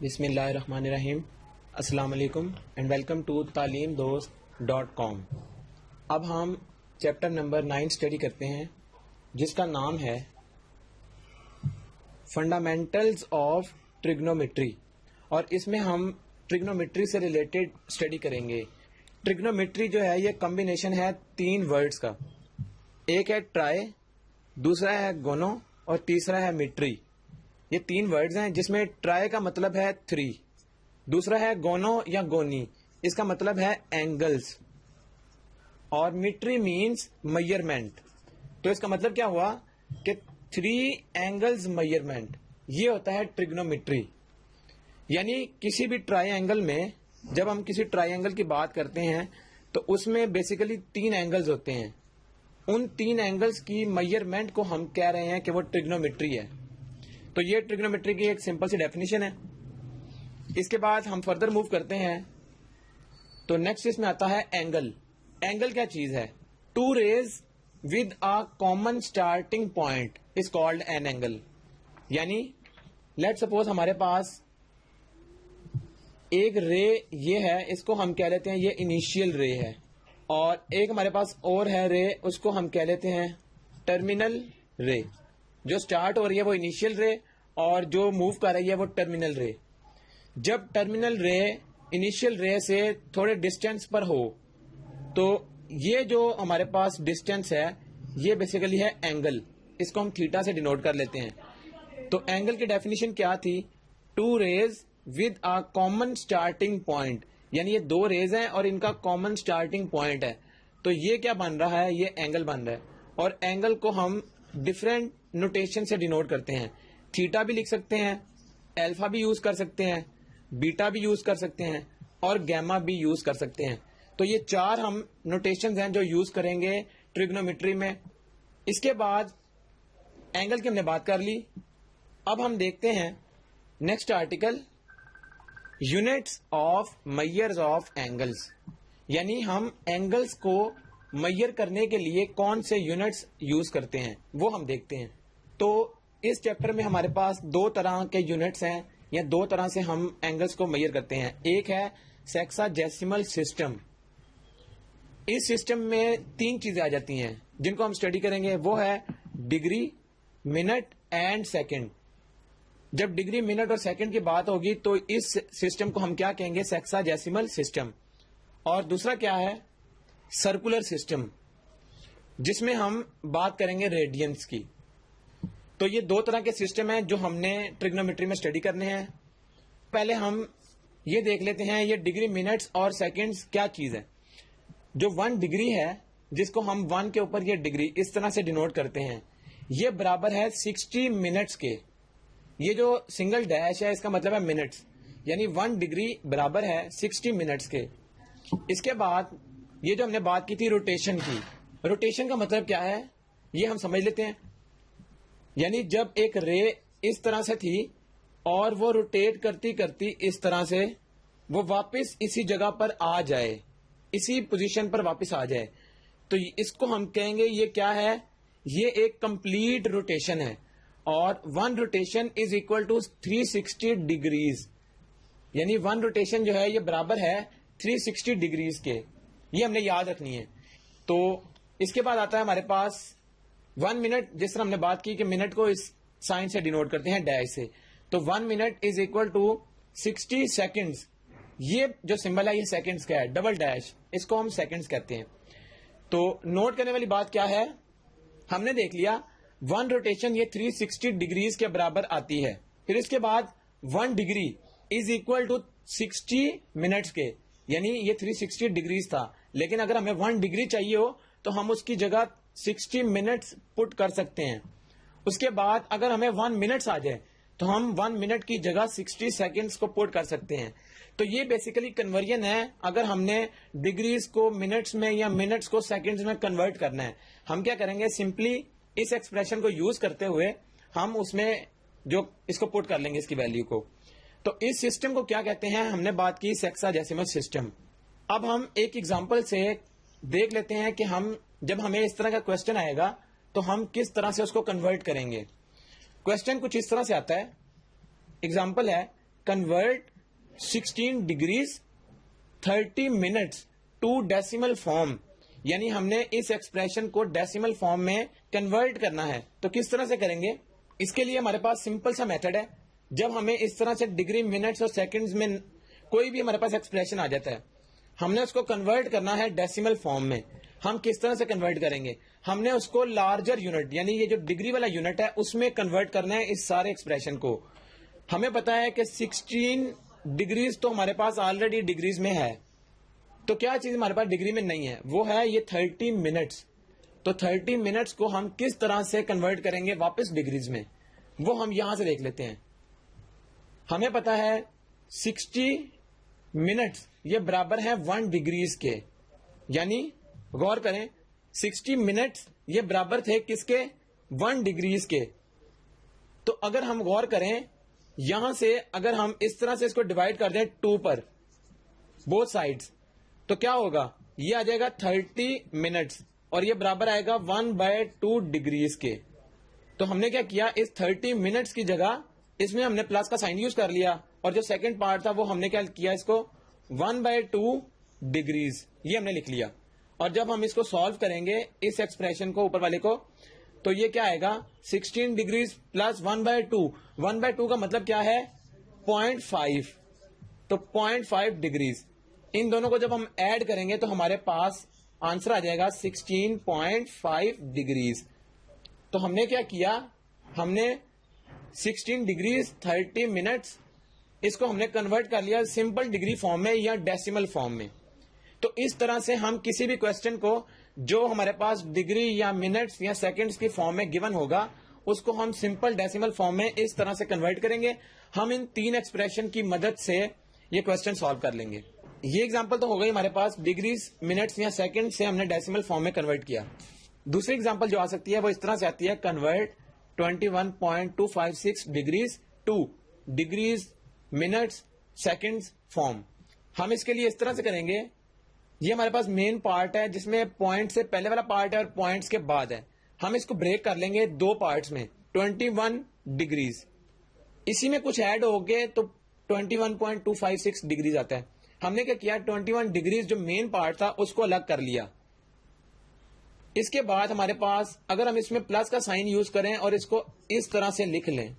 بسم اللہ الرحمن الرحیم. السلام علیکم اینڈ ویلکم ٹو talimdost.com. اب ہم چیپٹر نمبر 9 اسٹڈی کرتے ہیں جس کا نام ہے فنڈامنٹلز آف ٹریگنومیٹری، اور اس میں ہم ٹریگنومیٹری سے ریلیٹڈ اسٹڈی کریں گے. ٹریگنومیٹری جو ہے یہ کمبینیشن ہے 3 ورڈز کا. ایک ہے ٹرائی، دوسرا ہے گونو اور تیسرا ہے میٹری. یہ 3 ورڈز ہیں جس میں ٹرائی کا مطلب ہے 3، دوسرا ہے گونو یا گونی، اس کا مطلب ہے اینگلز، اور میٹری مینز میئرمنٹ. تو اس کا مطلب کیا ہوا کہ 3 اینگلز میئرمنٹ، یہ ہوتا ہے ٹریگنومیٹری. یعنی کسی بھی ٹرائی اینگل میں جب ہم کسی ٹرائی اینگل کی بات کرتے ہیں تو اس میں بیسیکلی 3 اینگلز ہوتے ہیں. ان 3 اینگلز کی میئرمنٹ کو ہم کہہ رہے ہیں کہ وہ ٹریگنومیٹری ہے. تو یہ ٹریگنومیٹری کی ایک سمپل سی ڈیفینیشن ہے. اس کے بعد ہم فردر موو کرتے ہیں تو نیکسٹ اس میں آتا ہے اینگل. اینگل کیا چیز ہے؟ 2 rays with a common starting point is called an angle. یعنی لیٹ سپوز ہمارے پاس ایک رے یہ ہے، اس کو ہم کہہ لیتے ہیں یہ انیشیل رے ہے، اور ایک ہمارے پاس اور ہے رے، اس کو ہم کہہ لیتے ہیں ٹرمینل رے. جو سٹارٹ ہو رہی ہے وہ انیشیل رے اور جو موو کر رہی ہے وہ ٹرمینل رے. جب ٹرمینل رے انیشیل رے سے تھوڑے ڈسٹینس پر ہو تو یہ جو ہمارے پاس ڈسٹینس ہے یہ بیسیکلی ہے اینگل. اس کو ہم تھیٹا سے ڈینوٹ کر لیتے ہیں. تو اینگل کی ڈیفینیشن کیا تھی؟ 2 rays with a common starting point. یعنی یہ 2 rays ہیں اور ان کا کامن اسٹارٹنگ پوائنٹ ہے. تو یہ کیا بن رہا ہے؟ یہ اینگل بن رہا ہے. اور اینگل کو ہم ڈفرینٹ نوٹیشن سے ڈینوٹ کرتے ہیں. تھیٹا بھی لکھ سکتے ہیں، الفا بھی یوز کر سکتے ہیں، بیٹا بھی یوز کر سکتے ہیں، اور گیما بھی یوز کر سکتے ہیں. تو یہ 4 ہم نوٹیشنز ہیں جو یوز کریں گے ٹریگنومیٹری میں. اس کے بعد اینگل کی ہم نے بات کر لی. اب ہم دیکھتے ہیں next article, units of measures of angles. یعنی ہم اینگلز کو میئر کرنے کے لیے کون سے یونٹس یوز کرتے ہیں وہ ہم دیکھتے ہیں. تو اس چیپٹر میں ہمارے پاس 2 طرح کے یونٹس ہیں، یا 2 طرح سے ہم اینگلز کو میئر کرتے ہیں. ایک ہے سیکساڈیسیمل سسٹم. اس سسٹم میں 3 چیزیں آ جاتی ہیں جن کو ہم اسٹڈی کریں گے. وہ ہے ڈگری، منٹ اینڈ سیکنڈ. جب ڈگری، منٹ اور سیکنڈ کی بات ہوگی تو اس سسٹم کو ہم کیا کہیں گے؟ سیکساڈیسیمل سسٹم. اور دوسرا کیا ہے؟ سرکولر سسٹم، جس میں ہم بات کریں گے ریڈینس کی. تو یہ 2 طرح کے سسٹم ہیں جو ہم نے ٹریگنومیٹری میں اسٹڈی کرنے ہیں. پہلے ہم یہ دیکھ لیتے ہیں یہ ڈگری، منٹس اور سیکنڈز کیا چیز ہے. جو 1 ڈگری ہے، جس کو ہم 1 کے اوپر یہ ڈگری اس طرح سے ڈینوٹ کرتے ہیں، یہ برابر ہے 60 منٹس کے. یہ جو سنگل ڈیش ہے اس کا مطلب ہے منٹس، یعنی 1 ڈگری برابر ہے 60 منٹس کے. اس کے بعد یہ جو ہم نے بات کی تھی روٹیشن کی، روٹیشن کا مطلب کیا ہے یہ ہم سمجھ لیتے ہیں. یعنی جب ایک رے اس طرح سے تھی اور وہ روٹیٹ کرتی کرتی اس طرح سے وہ واپس اسی جگہ پر آ جائے، اسی پوزیشن پر واپس آ جائے، تو اس کو ہم کہیں گے یہ کیا ہے؟ یہ ایک کمپلیٹ روٹیشن ہے. اور 1 rotation is equal to 360 degrees. یعنی 1 روٹیشن جو ہے یہ برابر ہے 360 ڈگریز کے. یہ ہم نے یاد رکھنی ہے. تو اس کے بعد آتا ہے ہمارے پاس 1 منٹ. جس طرح ہم نے بات کی کہ منٹ کو اس سائن سے ڈینوٹ کرتے ہیں ڈیش سے، تو 1 minute is equal to 60 seconds. یہ جو سمبل ہے یہ سیکنڈز کا ہے، ڈبل ڈیش، اس کو ہم سیکنڈز کہتے ہیں. تو نوٹ کرنے والی بات کیا ہے؟ ہم نے دیکھ لیا 1 روٹیشن یہ 360 ڈگریز کے برابر آتی ہے. پھر اس کے بعد 1 degree is equal to 60 minutes کے، یعنی یہ 360 ڈگریز تھا. لیکن اگر ہمیں 1 ڈگری چاہیے ہو تو ہم اس کی جگہ 60 منٹس پٹ کر سکتے ہیں. اس کے بعد اگر ہمیں 1 منٹس آ جائے تو ہم 1 منٹ کی جگہ 60 سیکنڈز کو پٹ کر سکتے ہیں. تو یہ بیسیکلی کنورژن ہے. اگر ہم نے ڈگریز کو منٹس میں یا منٹس کو سیکنڈز میں کنورٹ کرنا ہے، ہم کیا کریں گے؟ سمپلی اس ایکسپریشن کو یوز کرتے ہوئے ہم اس میں جو اس کو پٹ کر لیں گے اس کی ویلیو کو. تو اس سسٹم کو کیا کہتے ہیں؟ ہم نے بات کی سیکساڈیسیمل سسٹم. اب ہم ایک ایگزامپل سے دیکھ لیتے ہیں کہ ہم جب ہمیں اس طرح کا کوشچن آئے گا تو ہم کس طرح سے اس کو کنورٹ کریں گے. کوشچن کچھ اس طرح سے آتا ہے. ایگزامپل ہے convert 16 degrees 30 minutes to decimal form. یعنی ہم نے اس ایکسپریشن کو ڈیسیمل فارم میں کنورٹ کرنا ہے. تو کس طرح سے کریں گے؟ اس کے لیے ہمارے پاس سمپل سا میتھڈ ہے. جب ہمیں اس طرح سے ڈگری منٹس اور سیکنڈز میں کوئی بھی ہمارے پاس ایکسپریشن آ جاتا ہے, ہم نے اس کو کنورٹ کرنا ہے ڈیسیمل فارم میں. ہم کس طرح سے کنورٹ کریں گے؟ ہم نے اس کو لارجر یونٹ یعنی یہ جو ڈگری والا یونٹ ہے اس میں کنورٹ کرنا ہے اس سارے ایکسپریشن کو. ہمیں پتا ہے کہ 16 ڈگریز تو ہمارے پاس آلریڈی ڈگریز میں ہے, تو کیا چیز ہمارے پاس ڈگری میں نہیں ہے؟ وہ ہے یہ 30 منٹس. تو 30 منٹس کو ہم کس طرح سے کنورٹ کریں گے واپس ڈگریز میں, وہ ہم یہاں سے دیکھ لیتے ہیں. ہمیں پتا ہے 60 منٹس یہ برابر ہے 1 ڈگریز کے, یعنی غور کریں 60 منٹس یہ برابر تھے کس کے؟ 1 ڈگریز کے. تو اگر ہم غور کریں یہاں سے, اگر ہم اس طرح سے اس کو ڈیوائڈ کر دیں 2 پر بوتھ سائڈز, تو کیا ہوگا؟ یہ آ جائے گا 30 منٹس اور یہ برابر آئے گا 1/2 ڈگریز کے. تو ہم نے کیا کیا, اس 30 منٹس کی جگہ اس میں ہم نے پلس کا سائن یوز کر لیا, اور جو سیکنڈ پارٹ تھا وہ ہم نے کیا کیا, اس کو 1/2 ڈگریز یہ ہم نے لکھ لیا. اور جب ہم اس کو سالو کریں گے اس ایکسپریشن کو اوپر والے کو, تو یہ کیا آئے گا 16 ڈگریز پلس 1/2. 1/2 کا مطلب کیا ہے 0.5, تو 0.5 ڈگریز. ان دونوں کو جب ہم ایڈ کریں گے تو ہمارے پاس آنسر آ جائے گا 16.5 ڈگریز. تو ہم نے کیا کیا, ہم نے 16 ڈگریز 30 منٹس اس کو ہم نے کنورٹ کر لیا سمپل ڈگری فارم میں یا ڈیسیمل فارم میں. تو اس طرح سے ہم کسی بھی کوشچن کو جو ہمارے پاس ڈگری یا منٹس یا سیکنڈز کی فارم میں گیون ہوگا اس کو ہم سمپل ڈیسیمل فارم میں اس طرح سے کنورٹ کریں گے. ہم ان 3 ایکسپریشن کی مدد سے یہ کوشچن سالو کر لیں گے. یہ ایگزامپل تو ہو گئی ہمارے پاس ڈگریز منٹس یا سیکنڈ سے ہم نے ڈیسیمل فارم میں کنورٹ کیا. دوسری ایگزامپل جو آ سکتی ہے وہ اس طرح سے آتی ہے, convert 21.256 degrees to degrees minutes seconds form. ہم اس کے لیے اس طرح سے کریں گے, یہ ہمارے پاس مین پارٹ ہے جس میں پوائنٹ سے پہلے والا پارٹ ہے اور پوائنٹس کے بعد ہے. ہم اس کو بریک کر لیں گے 2 پارٹس میں 21 ڈگریز, اسی میں کچھ ایڈ ہو گئے تو 21.256 ڈگریز آتا ہے. ہم نے کیا کیا, 21 ڈگریز جو مین پارٹ تھا اس کو الگ کر لیا. اس کے بعد ہمارے پاس اگر ہم اس میں پلس کا سائن یوز کریں اور اس کو اس طرح سے لکھ لیں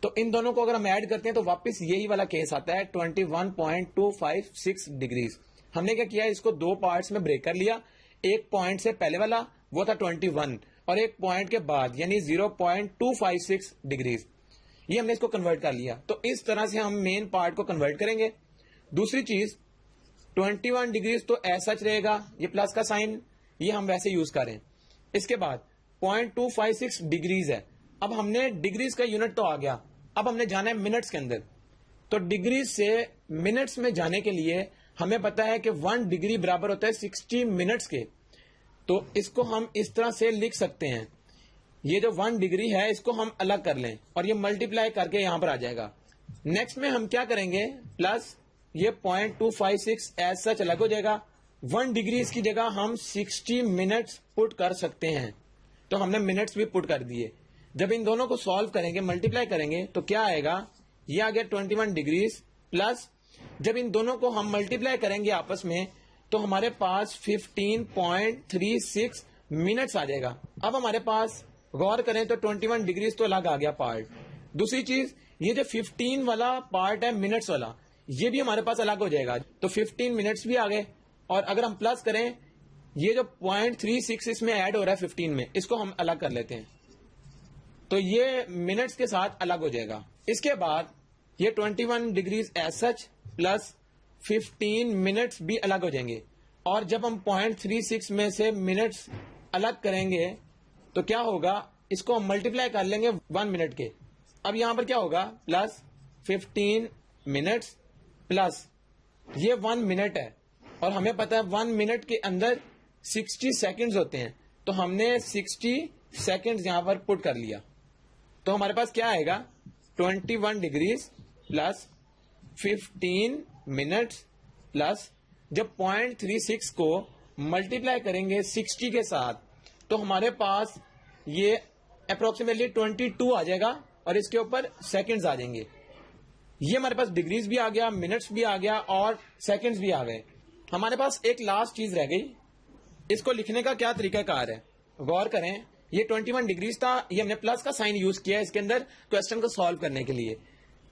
تو ان دونوں کو اگر ہم ایڈ کرتے ہیں تو واپس یہی والا کیس آتا ہے 21.256 ڈگریز. ہم نے کیا کیا, اس کو 2 پارٹس میں بریک کر لیا. ایک پوائنٹ سے پہلے والا وہ تھا 21 اور ایک پوائنٹ کے بعد یعنی 0.256 ڈگریز, یہ ہم نے اس کو کنورٹ کر لیا. تو اس طرح سے ہم مین پارٹ کو کنورٹ کریں گے. دوسری چیز 21 ڈگریز تو ایسا رہے گا, یہ پلس کا سائن یہ ہم ویسے یوز کریں. اس کے بعد 0.256 ڈگریز ہے. اب ہم نے ڈگریز کا یونٹ تو آ گیا, اب ہم نے جانا ہے منٹس کے اندر. تو ڈگریز سے منٹس میں جانے کے لیے ہمیں پتا ہے کہ 1 ڈگری برابر ہوتا ہے 60 منٹس کے. تو اس کو ہم اس طرح سے لکھ سکتے ہیں, یہ جو 1 ڈگری ہے اس کو ہم الگ کر لیں اور یہ ملٹیپلائی کر کے یہاں پر آ جائے گا. نیکسٹ میں ہم کیا کریں گے, پلس یہ 0.256 ایز سچ الگ ہو جائے گا. 1 ڈگری اس کی جگہ ہم 60 منٹس پٹ کر سکتے ہیں, تو ہم نے منٹس بھی پٹ کر دیے. جب ان دونوں کو سالو کریں گے, ملٹیپلائی کریں گے تو کیا آئے گا, یہ آ گیا 21 ڈگریز پلس, جب ان دونوں کو ہم ملٹیپلائی کریں گے آپس میں تو ہمارے پاس 15.36 منٹس آ جائے گا. اب ہمارے پاس غور کریں تو 21 ڈگریز تو الگ آ گیا پارٹ. دوسری چیز یہ جو 15 والا پارٹ ہے منٹس والا, یہ بھی ہمارے پاس الگ ہو جائے گا. تو 15 منٹس بھی آ گئے, اور اگر ہم پلس کریں یہ جو 0.36 اس میں ایڈ ہو رہا ہے 15 میں, اس کو ہم الگ کر لیتے ہیں تو یہ منٹس کے ساتھ الگ ہو جائے گا. اس کے بعد یہ 21 degrees as such plus 15 minutes بھی الگ ہو جائیں گے. اور جب ہم 0.36 میں سے منٹس الگ کریں گے تو کیا ہوگا, اس کو ہم ملٹیپلائی کر لیں گے 1 منٹ کے. اب یہاں پر کیا ہوگا, پلس 15 منٹس پلس یہ 1 منٹ ہے, اور ہمیں پتا ہے 1 منٹ کے اندر 60 سیکنڈز ہوتے ہیں, تو ہم نے 60 سیکنڈز یہاں پر پٹ کر لیا. تو ہمارے پاس کیا آئے گا, 21 ڈگریز پلس 15 منٹس پلس, جب 0.36 کو ملٹیپلائی کریں گے 60 کے ساتھ تو ہمارے پاس یہ اپروکسیمیٹلی 22 آ جائے گا, اور اس کے اوپر سیکنڈز آ جائیں گے. یہ ہمارے پاس ڈگریز بھی آ گیا, منٹس بھی آ گیا اور سیکنڈز بھی آ گئے. ہمارے پاس ایک لاسٹ چیز رہ گئی, اس کو لکھنے کا کیا طریقہ کار ہے. غور کریں, یہ 21 ڈگریز تھا, یہ ہم نے پلس کا سائن یوز کیا اس کے اندر کوشچن کو سالو کرنے کے لیے.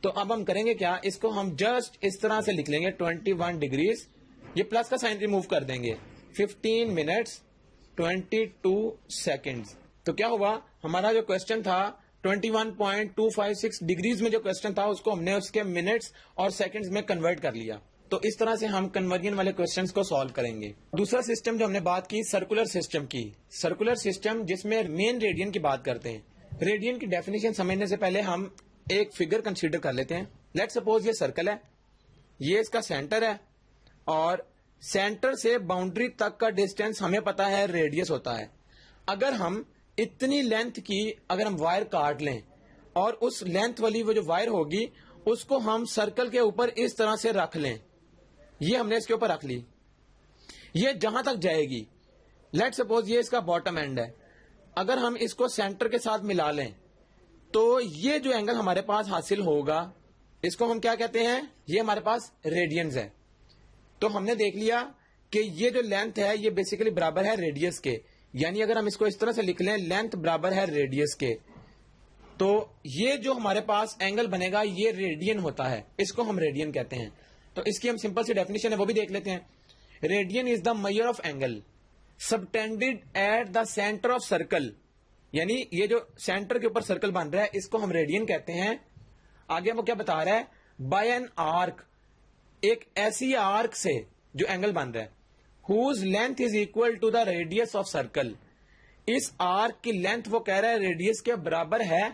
تو اب ہم کریں گے کیا, اس کو ہم جسٹ اس طرح سے لکھ لیں گے 21 ڈگریز, یہ پلس کا سائن ریموو کر دیں گے, 15 منٹس 22 سیکنڈز. تو کیا ہوا, ہمارا جو کوشچن تھا 21.256 ڈگریز میں جو کوشچن تھا اس کو ہم نے اس کے منٹس اور سیکنڈز میں کنورٹ کر لیا. تو اس طرح سے ہم کنورژن والے کوشچنز کو سالو کریں گے. دوسرا سسٹم جو ہم نے بات کی سرکولر سسٹم کی, سرکولر سسٹم جس میں مین ریڈین کی بات کرتے ہیں. ریڈین کی ڈیفینیشن سمجھنے سے پہلے ہم ایک فگر کنسیڈر کر لیتے ہیں. لیٹ سپوز یہ سرکل ہے, یہ اس کا سینٹر ہے اور سینٹر سے باؤنڈری تک کا ڈسٹینس ہمیں پتا ہے ریڈیس ہوتا ہے. اگر ہم اتنی لینتھ کی اگر ہم وائر کاٹ لیں اور اس لینتھ والی وہ جو وائر ہوگی اس کو ہم سرکل کے اوپر اس طرح سے رکھ لیں, یہ ہم نے اس کے اوپر رکھ لی, یہ جہاں تک جائے گی, لیٹ سپوز یہ اس کا باٹم اینڈ ہے, اگر ہم اس کو سینٹر کے ساتھ ملا لیں تو یہ جو اینگل ہمارے پاس حاصل ہوگا اس کو ہم کیا کہتے ہیں, یہ ہمارے پاس ریڈینز ہے. تو ہم نے دیکھ لیا کہ یہ جو لینتھ ہے یہ بیسیکلی برابر ہے ریڈیس کے, یعنی اگر ہم اس کو اس طرح سے لکھ لیں لینتھ برابر ہے ریڈیس کے, تو یہ جو ہمارے پاس اینگل بنے گا یہ ریڈین ہوتا ہے, اس کو ہم ریڈین کہتے ہیں. تو اس کی ہم سمپل سی ڈیفینیشن ہے وہ بھی دیکھ لیتے ہیں. Radian is the measure of angle subtended at the centre of circle, یعنی یہ جو سینٹر کے اوپر سرکل بن رہا ہے اس کو ہم ریڈین کہتے ہیں. آگے وہ کیا بتا رہا ہے, بائی این آرک, ایک ایسی آرک سے جو اینگل بن رہا ہے, whose length is equal to the radius of circle. اس آرک کی لینتھ وہ کہہ رہا ہے ریڈیس کے برابر ہے.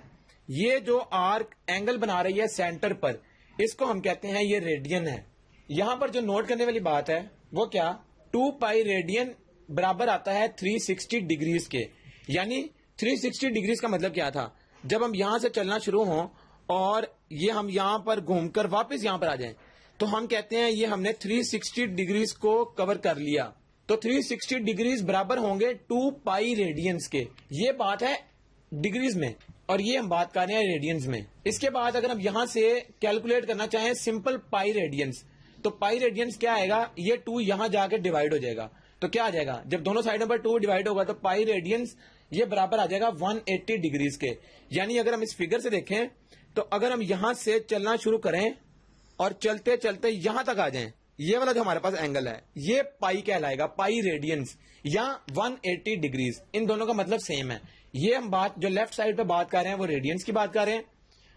یہ جو آرک اینگل بنا رہی ہے سینٹر پر اس کو ہم کہتے ہیں یہ ریڈین ہے. یہاں پر جو نوٹ کرنے والی بات ہے وہ کیا, 2 پائی ریڈین برابر آتا ہے 360 ڈگریز کے. یعنی 360 ڈگریز کا مطلب کیا تھا, جب ہم یہاں سے چلنا شروع ہوں اور یہ ہم یہاں پر گھوم کر واپس یہاں پر آ جائیں تو ہم کہتے ہیں یہ ہم نے 360 ڈگریز کو کور کر لیا. تو 360 ڈگریز برابر ہوں گے 2 پائی ریڈینز کے. یہ بات ہے ڈگریز میں اور یہ ہم بات کر رہے ہیں ریڈینز میں. اس کے بعد اگر ہم یہاں سے کیلکولیٹ کرنا چاہیں سمپل پائی ریڈینز, تو پائی ریڈینز کیا آئے گا, یہ 2 یہاں جا کے ڈیوائڈ ہو جائے گا. تو کیا آ جائے گا, جب دونوں سائڈوں پر 2 ڈیوائڈ ہوگا تو پائی ریڈینز یہ برابر آ جائے گا 180 ڈگریز کے. یعنی اگر ہم اس فگر سے دیکھیں تو اگر ہم یہاں سے چلنا شروع کریں اور چلتے چلتے یہاں تک آ جائیں, یہ والا جو ہمارے پاس اینگل ہے یہ پائی کہلائے گا, پائی ریڈینز یا 180 ڈگریز. ان دونوں کا مطلب سیم ہے. یہ ہم بات جو لیفٹ سائڈ پہ بات کر رہے ہیں وہ ریڈینز کی بات کر رہے ہیں,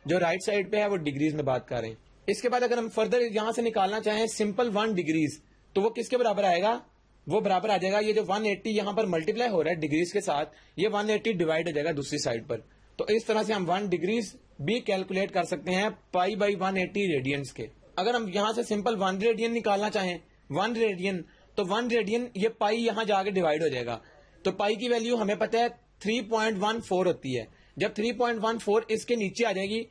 جو رائٹ سائڈ پہ ہے وہ ڈگریز میں بات کر رہے ہیں. اس کے بعد اگر ہم فردر یہاں سے نکالنا چاہیں سمپل 1 ڈگریز تو وہ کس کے برابر آئے گا, وہ برابر آ جائے گا یہ جو 180 یہاں پر ملٹیپلائی ہو رہا ہے ڈگریز کے ساتھ, یہ 180 ڈیوائڈ ہو جائے گا دوسری سائڈ پر. تو اس طرح سے ہم 1 ڈگریز بھی کیلکولیٹ کر سکتے ہیں پائی بائی 180 ریڈینز کے. اگر ہم یہاں سے سمپل 1 ریڈین نکالنا چاہیں 1 ریڈین, تو 1 ریڈین یہ پائی یہاں جا کے ڈیوائڈ ہو جائے گا. تو پائی کی ویلیو ہمیں پتہ ہے 3.14 ہوتی ہے. جب 3.14 اس کے نیچے آ جائے گی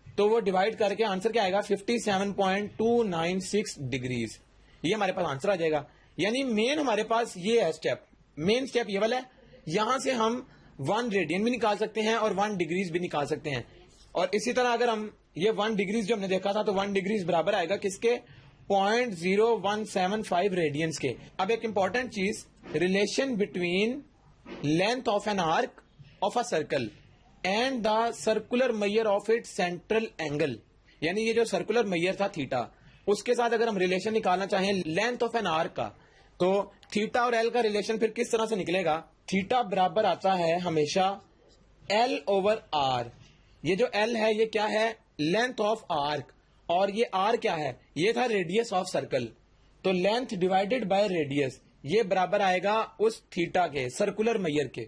تو وہ ڈیوائڈ کر کے آنسر کیا آئے گا 57.296 ڈگریز. یہ ہمارے پاس آنسر آ جائے گا. یعنی مین ہمارے پاس یہ ہے اسٹیپ, مین اسٹیپ یہ والا ہے. یہاں سے ہم 1 ریڈین بھی نکال سکتے ہیں اور 1 ڈگریز بھی نکال سکتے ہیں. اور اسی طرح اگر ہم یہ 1 ڈگریز جو ہم نے دیکھا تھا تو 1 ڈگریز برابر آئے گا کس کے, 0.0175 ریڈینز کے. اب ایک امپورٹنٹ چیز, relation between length of an arc of a circle and the circular measure of it central angle. یعنی یہ جو سرکولر میئر تھا تھیٹا, اس کے ساتھ اگر ہم ریلیشن نکالنا چاہیں لینتھ آف این آرک کا, تو تھیٹا اور ایل کا ریلیشن پھر کس طرح سے نکلے گا. تھیٹا برابر آتا ہے ہمیشہ ایل اوور آر. یہ جو ایل ہے یہ کیا ہے, لینتھ آف آرک, اور یہ آر کیا ہے, یہ تھا ریڈیس آف سرکل. تو لینتھ ڈیوائڈیڈ بائی ریڈیس یہ برابر آئے گا اس تھیٹا کے, سرکولر میئر کے.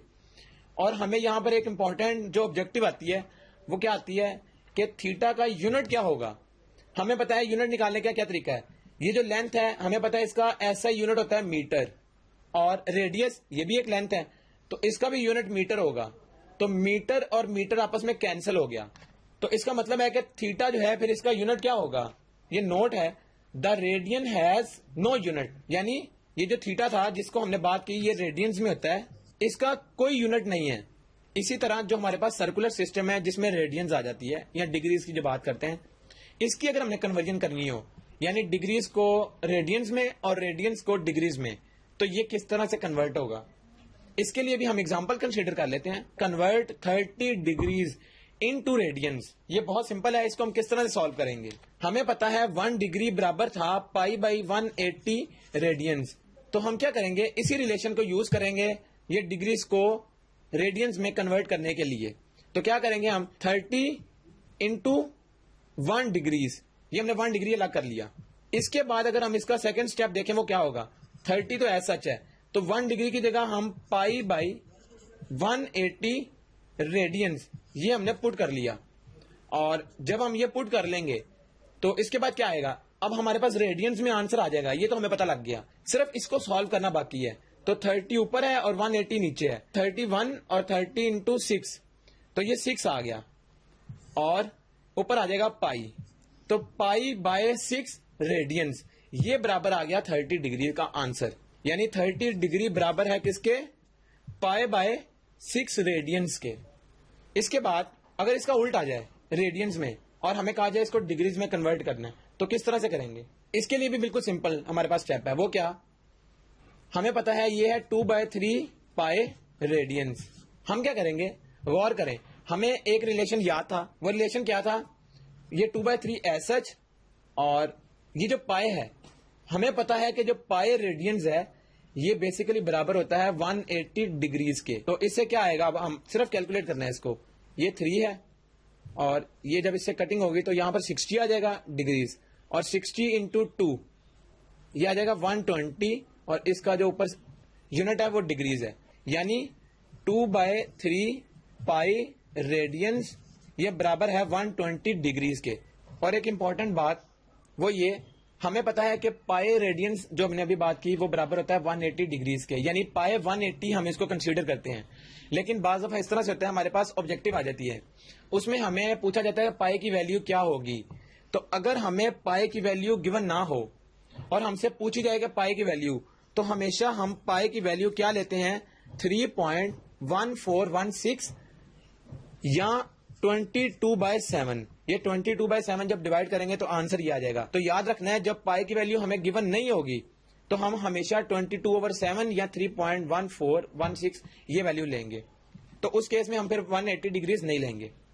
اور ہمیں یہاں پر ایک امپورٹنٹ جو آبجیکٹو آتی ہے وہ کیا آتی ہے کہ تھیٹا کا یونٹ کیا ہوگا. ہمیں پتا ہے یونٹ نکالنے کا کیا طریقہ ہے. یہ جو لینتھ ہے ہمیں پتا ہے اس کا ایسا یونٹ ہوتا ہے میٹر, اور ریڈیس یہ بھی ایک لینتھ ہے تو اس کا بھی یونٹ میٹر ہوگا. تو میٹر اور میٹر آپس میں کینسل ہو گیا, تو اس کا مطلب ہے کہ تھیٹا جو ہے پھر اس کا یونٹ کیا ہوگا. یہ نوٹ ہے, دا ریڈین ہیز نو یونٹ. یعنی یہ جو تھیٹا تھا جس کو ہم نے بات کی یہ ریڈینز میں ہوتا ہے, اس کا کوئی یونٹ نہیں ہے. اسی طرح جو ہمارے پاس سرکولر سسٹم ہے جس میں ریڈینز آ جاتی ہے یا ڈگریز کی جو بات کرتے ہیں, اس کی اگر ہم نے کنورژن کرنی ہو یعنی ڈگریز کو ریڈینس میں اور ریڈینس کو ڈگریز میں, تو یہ کس طرح سے کنورٹ ہوگا. اس کے لیے بھی ہم اگزامپل کنسیڈر کر لیتے ہیں. Convert 30 degrees into radians. یہ بہت سمپل ہے, اس کو ہم کس طرح سے سالو کریں گے. ہمیں پتا ہے 1 ڈگری برابر تھا پائی بائی 180 ریڈینس. تو ہم کیا کریں گے, اسی ریلیشن کو یوز کریں گے یہ ڈگریز کو ریڈینس میں کنورٹ کرنے کے لیے. تو کیا کریں گے ہم 30 انٹو 1 ڈگریز, یہ ہم نے 1 ڈگری الگ کر لیا. اس کے بعد اگر ہم اس کا سیکنڈ سٹیپ دیکھیں وہ کیا ہوگا, 30 تو ایز سچ ہے, تو 1 ڈگری کی جگہ ہم پائی بائی 180 ریڈینس یہ ہم نے پٹ کر لیا. اور جب ہم یہ پٹ کر لیں گے تو اس کے بعد کیا آئے گا, اب ہمارے پاس ریڈینس میں آنسر آ جائے گا. یہ تو ہمیں پتا لگ گیا, صرف اس کو سالو کرنا باقی ہے. تو 30 اوپر ہے اور 180 نیچے ہے. 31 اور 30 انٹو 6, تو یہ 6 آ گیا اور اوپر آ جائے گا پائی. تو پائی بائی 6 ریڈینس یہ برابر آ گیا 30 ڈگری کا آنسر. یعنی 30 ڈگری برابر ہے کس کے, پائی بائی 6 ریڈینس کے. اس کے بعد اگر اس کا الٹ آ جائے ریڈینس میں اور ہمیں کہا جائے اس کو ڈگریز میں کنورٹ کرنا ہے, تو کس طرح سے کریں گے. اس کے لیے بھی بالکل سمپل ہمارے پاس اسٹیپ ہے. وہ کیا, ہمیں پتا ہے یہ ہے 2/3 پائی ریڈینس. ہم کیا کریں گے, غور کریں, ہمیں ایک ریلیشن یاد تھا. وہ ریلیشن کیا تھا, یہ 2/3 ایز سچ اور یہ جو پائے ہے ہمیں پتا ہے کہ جو پائے ریڈینس ہے یہ بیسیکلی برابر ہوتا ہے 180 ڈگریز کے. تو اس سے کیا آئے گا, اب ہم صرف کیلکولیٹ کرنا ہے اس کو. یہ 3 ہے اور یہ جب اس سے کٹنگ ہوگی تو یہاں پر 60 آ جائے گا ڈگریز, اور 60 انٹو 2 یہ آ جائے گا 120, اور اس کا جو اوپر یونٹ ہے وہ ڈگریز ہے. یعنی 2/3 پائی ریڈینس یہ برابر ہے 120 ڈگریز کے. اور ایک امپورٹنٹ بات وہ یہ, ہمیں پتا ہے کہ پائی ریڈینس جو ہم نے ابھی بات کی وہ برابر ہوتا ہے 180 ڈگریز کے. یعنی پائی 180 ہم اس کو کنسیڈر کرتے ہیں. لیکن بعض دفعہ اس طرح سے ہوتا ہے ہمارے پاس آبجیکٹو آ جاتی ہے, اس میں ہمیں پوچھا جاتا ہے پائی کی ویلیو کیا ہوگی. تو اگر ہمیں پائی کی ویلیو گیون نہ ہو اور ہم سے پوچھی جائے کہ پائی کی ویلیو, تو ہمیشہ ہم پائی کی ویلیو کیا لیتے ہیں, 3.1416 یا 22/7. یہ 22/7 جب ڈیوائڈ کریں گے تو آنسر یہ آ جائے گا. تو یاد رکھنا ہے جب پائی کی ویلیو ہمیں گیون نہیں ہوگی تو ہم ہمیشہ 22/7 یا 3.1416 یہ ویلیو لیں گے. تو اس کیس میں ہم پھر 180 ڈگریز نہیں لیں گے.